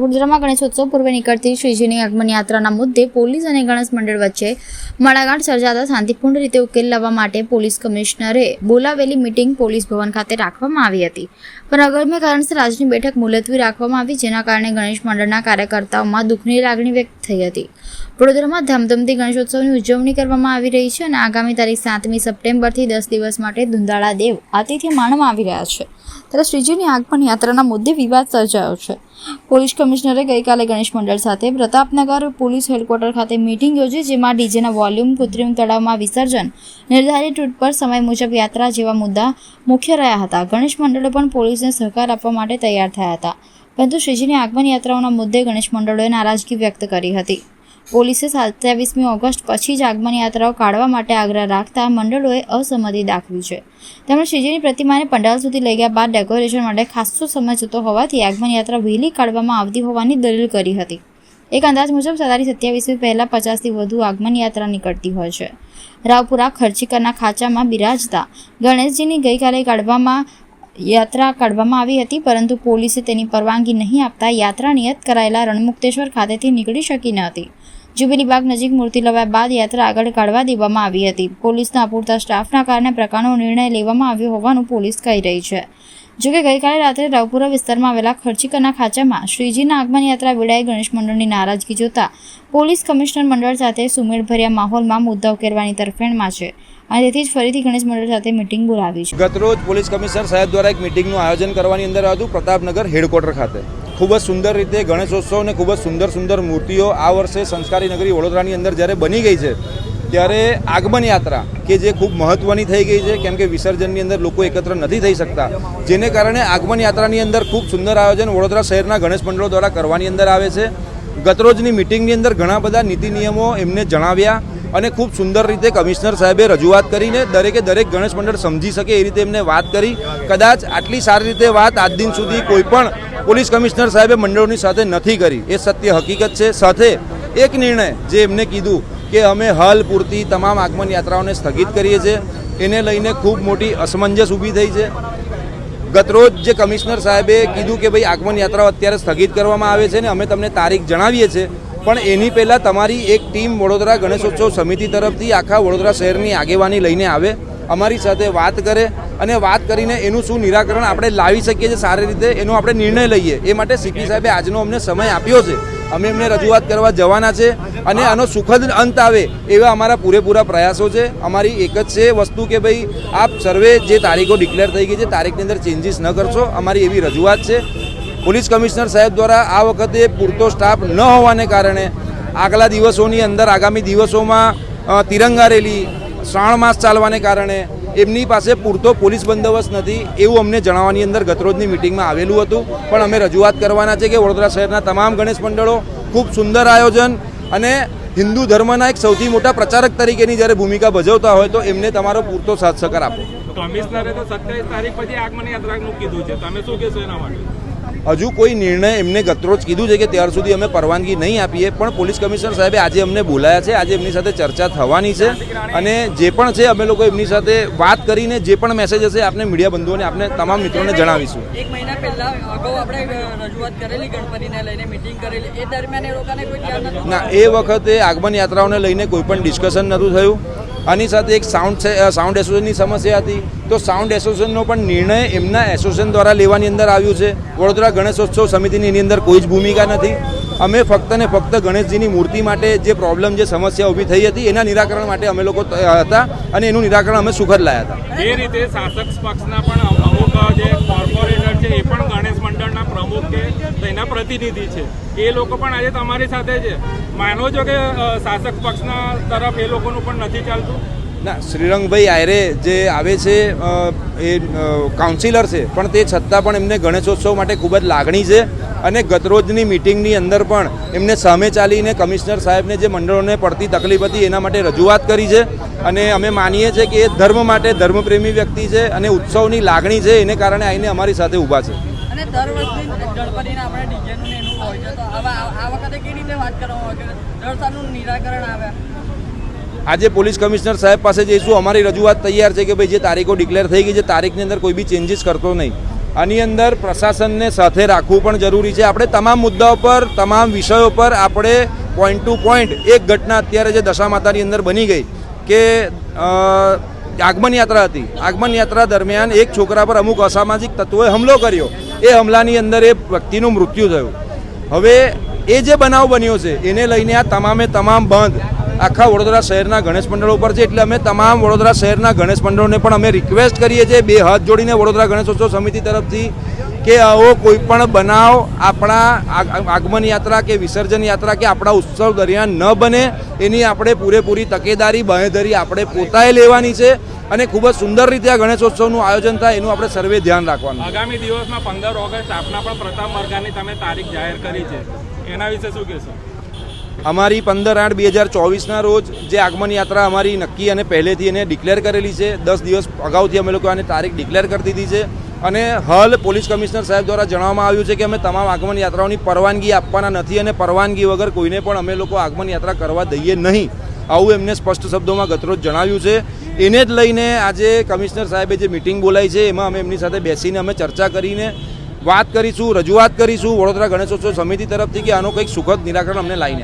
વડોદરામાં ગણેશોત્સવ પૂર્વે નીકળતી શ્રીજીની આગમન યાત્રાના મુદ્દે પોલીસ અને ગણેશ મંડળ વચ્ચે મડાગાંઠ સર્જાતા શાંતિપૂર્ણ રીતે ઉકેલ લાવવા માટે પોલીસ કમિશનરે બોલાવેલી મીટિંગ પોલીસ ભવન ખાતે રાખવામાં આવી હતી, પણ અગમ્ય કારણસર આજની બેઠક મુલતવી રાખવામાં આવી, જેના કારણે ગણેશ મંડળના કાર્યકર્તાઓમાં દુઃખની લાગણી વ્યક્ત થઈ હતી। વડોદરામાં ધામધૂમથી ગણેશોત્સવની ઉજવણી કરવામાં આવી રહી છે અને આગામી તારીખ 7મી સપ્ટેમ્બરથી 10 દિવસ માટે ધુંધાળા દેવ આતિથ્ય માણવામાં આવી રહ્યા છે, ત્યારે શ્રીજીની આગમન યાત્રાના મુદ્દે વિવાદ સર્જાયો છે। પોલીસ કમિશનરે ગઈકાલે ગણેશ મંડળ સાથે પ્રતાપનગર પોલીસ હેડક્વાર્ટર ખાતે મીટિંગ યોજી, જેમાં ડીજેના વોલ્યુમ, કૃત્રિમ તળાવમાં વિસર્જન, નિર્ધારિત રૂટ પર સમય મુજબ યાત્રા જેવા મુદ્દા મુખ્ય રહ્યા હતા। ગણેશ મંડળો પણ પોલીસને સહકાર આપવા માટે તૈયાર થયા હતા, પરંતુ શ્રીજીની આગમન યાત્રાઓના મુદ્દે ગણેશ મંડળોએ નારાજગી વ્યક્ત કરી હતી। પોલીસે 27મી ઓગસ્ટ પછી જ આગમન યાત્રાઓ કાઢવા માટે આગ્રહ રાખતા મંડળોએ અસંમતિ દાખવી છે। તેમણે શ્રીજીની પ્રતિમાને પંડાલ સુધી લઈ ગયા બાદ ડેકોરેશન માટે ખાસો સમય જતો હોવાથી આગમન યાત્રા વહેલી કાઢવામાં આવતી હોવાની દલીલ કરી હતી। એક અંદાજ મુજબ તારીખ 27મી પહેલાં 50થી વધુ આગમન યાત્રા નીકળતી હોય છે। રાવપુરા ખર્ચીકરના ખાંચામાં બિરાજતા ગણેશજીની ગઈકાલે યાત્રા કાઢવામાં આવી હતી, પરંતુ પોલીસે તેની પરવાનગી નહીં આપતા યાત્રા નિયત કરાયેલા રણમુક્તેશ્વર ખાતેથી નીકળી શકી ન હતી। જ્યુબિલી બાગ નજીક મૂર્તિ લવાયા બાદ યાત્રા આગળ કાઢવા દેવામાં આવી હતી। પોલીસના અપૂરતા સ્ટાફના કારણે પ્રકારનો નિર્ણય લેવામાં આવ્યો હોવાનું પોલીસ કહી રહી છે। જોકે ગઈકાલે રાત્રે રાવપુરા વિસ્તારમાં આવેલા ખર્ચીકરના ખાંચામાં શ્રીજીના આગમન યાત્રા વેળાએ ગણેશ મંડળની નારાજગી જોતા પોલીસ કમિશનર મંડળ સાથે સુમેળભર્યા માહોલમાં મુદ્દા ઉકેલવાની તરફેણમાં છે અને તેથી જ ફરીથી ગણેશ મંડળ સાથે મીટિંગ બોલાવી છે। ગતરોજ પોલીસ કમિશનર સાહેબ દ્વારા એક મીટિંગનું આયોજન કરવાની અંદર હતું પ્રતાપનગર હેડક્વાર્ટર ખાતે। ખૂબ જ સુંદર રીતે ગણેશોત્સવ અને ખૂબ જ સુંદર મૂર્તિઓ આ વર્ષે સંસ્કારી નગરી વડોદરાની અંદર જ્યારે બની ગઈ છે, ત્યારે આગમન યાત્રા કે જે ખૂબ મહત્ત્વની થઈ ગઈ છે, કેમ કે વિસર્જનની અંદર લોકો એકત્ર નથી થઈ શકતા, જેને કારણે આગમન યાત્રાની અંદર ખૂબ સુંદર આયોજન વડોદરા શહેરના ગણેશ મંડળો દ્વારા કરવાની અંદર આવે છે। ગતરોજની મિટિંગની અંદર ઘણા બધા નીતિ નિયમો એમને જણાવ્યા અને ખૂબ સુંદર રીતે કમિશનર સાહેબે રજૂઆત કરીને દરેક ગણેશ મંડળ સમજી શકે એ રીતે એમને વાત કરી। કદાચ આટલી સારી રીતે વાત આજ દિન સુધી કોઈ પણ પોલીસ કમિશનર સાહેબે મંડળોની સાથે નથી કરી, એ સત્ય હકીકત છે। સાથે એક નિર્ણય જે એમને કીધું કે અમે હાલ પૂરતી તમામ આગમન યાત્રાઓને સ્થગિત કરીએ છીએ, એને લઈને ખૂબ મોટી અસમંજસ ઊભી થઈ છે। ગતરોજ જે કમિશનર સાહેબે કીધું કે ભાઈ આગમન યાત્રાઓ અત્યારે સ્થગિત કરવામાં આવે છે ને અમે તમને તારીખ જણાવીએ છીએ, પણ એની પહેલાં તમારી એક ટીમ વડોદરા ગણેશોત્સવ સમિતિ તરફથી આખા વડોદરા શહેરની આગેવાની લઈને આવે, અમારી સાથે વાત કરે અને વાત કરીને એનું શું નિરાકરણ આપણે લાવી શકીએ છીએ સારી રીતે, એનો આપણે નિર્ણય લઈએ। એ માટે સીપી સાહેબે આજનો અમને સમય આપ્યો છે, અમે એમને રજૂઆત કરવા જવાના છે અને આનો સુખદ અંત આવે એવા અમારા પૂરેપૂરા પ્રયાસો છે। અમારી એક જ છે વસ્તુ કે ભાઈ આપ સર્વે જે તારીખો ડિક્લેર થઈ ગઈ છે તારીખની અંદર ચેન્જીસ ન કરશો, અમારી એવી રજૂઆત છે। પોલીસ કમિશનર સાહેબ દ્વારા આ વખતે પૂરતો સ્ટાફ ન હોવાને કારણે આગલા દિવસોની અંદર આગામી દિવસોમાં તિરંગા રેલી, શ્રાવણ માસ ચાલવાને કારણે એમની પાસે પૂરતો પોલીસ બંદોબસ્ત નથી એવું અમને જણાવવાની અંદર ગતરોજની મિટિંગમાં આવેલું હતું, પણ અમે રજૂઆત કરવાના છે કે વડોદરા શહેરના તમામ ગણેશ મંડળો ખૂબ સુંદર આયોજન અને હિન્દુ ધર્મના એક સૌથી મોટા પ્રચારક તરીકેની જ્યારે ભૂમિકા ભજવતા હોય તો એમને તમારો પૂરતો સાથ સહકાર આપો। કમિશનરે તો 27 તારીખ પછી આગમન યાત્રાનું કીધું છે, તમે શું કહેશો એના માટે? હજુ કોઈ નિર્ણય એમને ગતરોજ કીધું છે કે ત્યાર સુધી અમે પરવાનગી નહીં આપીએ, પણ પોલીસ કમિશનર સાહેબે આજે અમને બોલાયા છે, આજે એમની સાથે ચર્ચા થવાની છે અને જે પણ છે અમે લોકો એમની સાથે વાત કરીને જે પણ મેસેજ હશે આપણે મીડિયા બંધુઓને આપણે તમામ મિત્રોને જણાવીશું। એક મહિના પહેલા અગાઉ આપણે રજૂઆત કરેલી ગણપતિને લઈને મીટિંગ કરેલી, એ દરમિયાન એ લોકોને કોઈ ધ્યાન નહોતું? ના, એ વખતે આગમન યાત્રાઓને લઈને કોઈ પણ ડિસ્કશન નહોતું થયું। આની સાથે એક સાઉન્ડ એસોસિએશનની સમસ્યા હતી, તો સાઉન્ડ એસોસિએશનનો પણ નિર્ણય એમના એસોસિએશન દ્વારા લેવાની અંદર આવ્યું છે। વડોદરા ગણેશોત્સવ સમિતિની એની અંદર કોઈ જ ભૂમિકા નથી। અમે ફક્ત ને ફક્ત ગણેશજીની મૂર્તિ માટે જે પ્રોબ્લેમ, જે સમસ્યા ઊભી થઈ હતી એના નિરાકરણ માટે અમે લોકો હતા અને એનું નિરાકરણ અમે સુખદ લાયા હતા। એ રીતે શાસક પક્ષના પણ અમુક જે કોર્પોરેટર છે એ પણ ગણેશ મંડળના પ્રમુખ કે તેના પ્રતિનિધિ છે, એ લોકો પણ આજે તમારી સાથે છે, માનો છો કે શાસક પક્ષના તરફ એ લોકોનું પણ નથી ચાલતું? ના, શ્રીરંગભાઈ આયરે જે આવે છે એ કાઉન્સિલર છે, પણ તે છતાં પણ એમને ગણેશોત્સવ માટે ખૂબ જ લાગણી છે અને ગતરોજની મિટિંગની અંદર પણ એમને સામે ચાલીને કમિશનર સાહેબને જે મંડળોને પડતી તકલીફ હતી એના માટે રજૂઆત કરી છે અને અમે માનીએ છીએ કે એ ધર્મ માટે ધર્મપ્રેમી વ્યક્તિ છે અને ઉત્સવની લાગણી છે, એને કારણે આવીને અમારી સાથે ઊભા છે। અને દર વર્ષે ગણપતિને આપણે ડીજેનું એનું હોય છે, તો હવે આ વખતે કેવી રીતે વાત કરવામાં આવે કે દર સાલનું નિરાકરણ આવે? આજે પોલીસ કમિશનર સાહેબ પાસે જઈશું. અમારી રજૂઆત તૈયાર છે કે ભાઈ જે તારીખો ડિક્લેર થઈ ગઈ છે તારીખની અંદર કોઈ બી ચેન્જીસ કરતો નહીં. આની અંદર પ્રશાસનને સાથે રાખવું પણ જરૂરી છે. આપણે તમામ મુદ્દાઓ પર તમામ વિષયો પર આપણે પોઈન્ટ ટુ પોઈન્ટ એક ઘટના અત્યારે જે દશા માતાની અંદર બની ગઈ કે આગમન યાત્રા હતી. આગમન યાત્રા દરમિયાન એક છોકરા પર અમુક અસામાજિક તત્વોએ હુમલો કર્યો. એ હુમલાની અંદર એ વ્યક્તિનું મૃત્યુ થયું. હવે એ જે બનાવ બન્યો છે એને લઈને આ તમામે તમામ બંધ આખા વડોદરા શહેરના ગણેશ મંડળો પર છે. એટલે અમે તમામ વડોદરા શહેરના ગણેશ મંડળોને પણ અમે રિક્વેસ્ટ કરીએ છીએ બે હાથ જોડીને વડોદરા ગણેશોત્સવ સમિતિ તરફથી કે આવો કોઈ પણ બનાવ આપણા આગમન યાત્રા કે વિસર્જન યાત્રા કે આપણા ઉત્સવ દરમિયાન ન બને એની આપણે પૂરેપૂરી તકેદારી બાંહેધરી આપણે પોતાએ લેવાની છે અને ખૂબ જ સુંદર રીતે આ ગણેશોત્સવનું આયોજન થાય એનું આપણે સર્વે ધ્યાન રાખવાનું. આગામી દિવસમાં 15 ઓગસ્ટ આપના પણ પ્રતાપ મરઘાની તમે તારીખ જાહેર કરી છે, એના વિશે શું કહેશો? અમારી 15/8/2024ના રોજ જે આગમન યાત્રા અમારી નક્કી અને પહેલેથી એને ડિક્લેર કરેલી છે. 10 દિવસ અગાઉથી અમે લોકો આની તારીખ ડિક્લેર કરી દીધી છે અને હાલ પોલીસ કમિશનર સાહેબ દ્વારા જણાવવામાં આવ્યું છે કે અમે તમામ આગમન યાત્રાઓની પરવાનગી આપવાના નથી અને પરવાનગી વગર કોઈને પણ અમે લોકો આગમન યાત્રા કરવા દઈએ નહીં, આવું એમને સ્પષ્ટ શબ્દોમાં ગતરોજ જણાવ્યું છે. એને જ લઈને આજે કમિશનર સાહેબે જે મિટિંગ બોલાવી છે એમાં અમે એમની સાથે બેસીને અમે ચર્ચા કરીને વાત કરીશું, રજૂઆત કરીશું વડોદરા ગણેશોત્સવ સમિતિ તરફથી કે આનો કંઈક સુખદ નિરાકરણ અમને લાવીને આપે.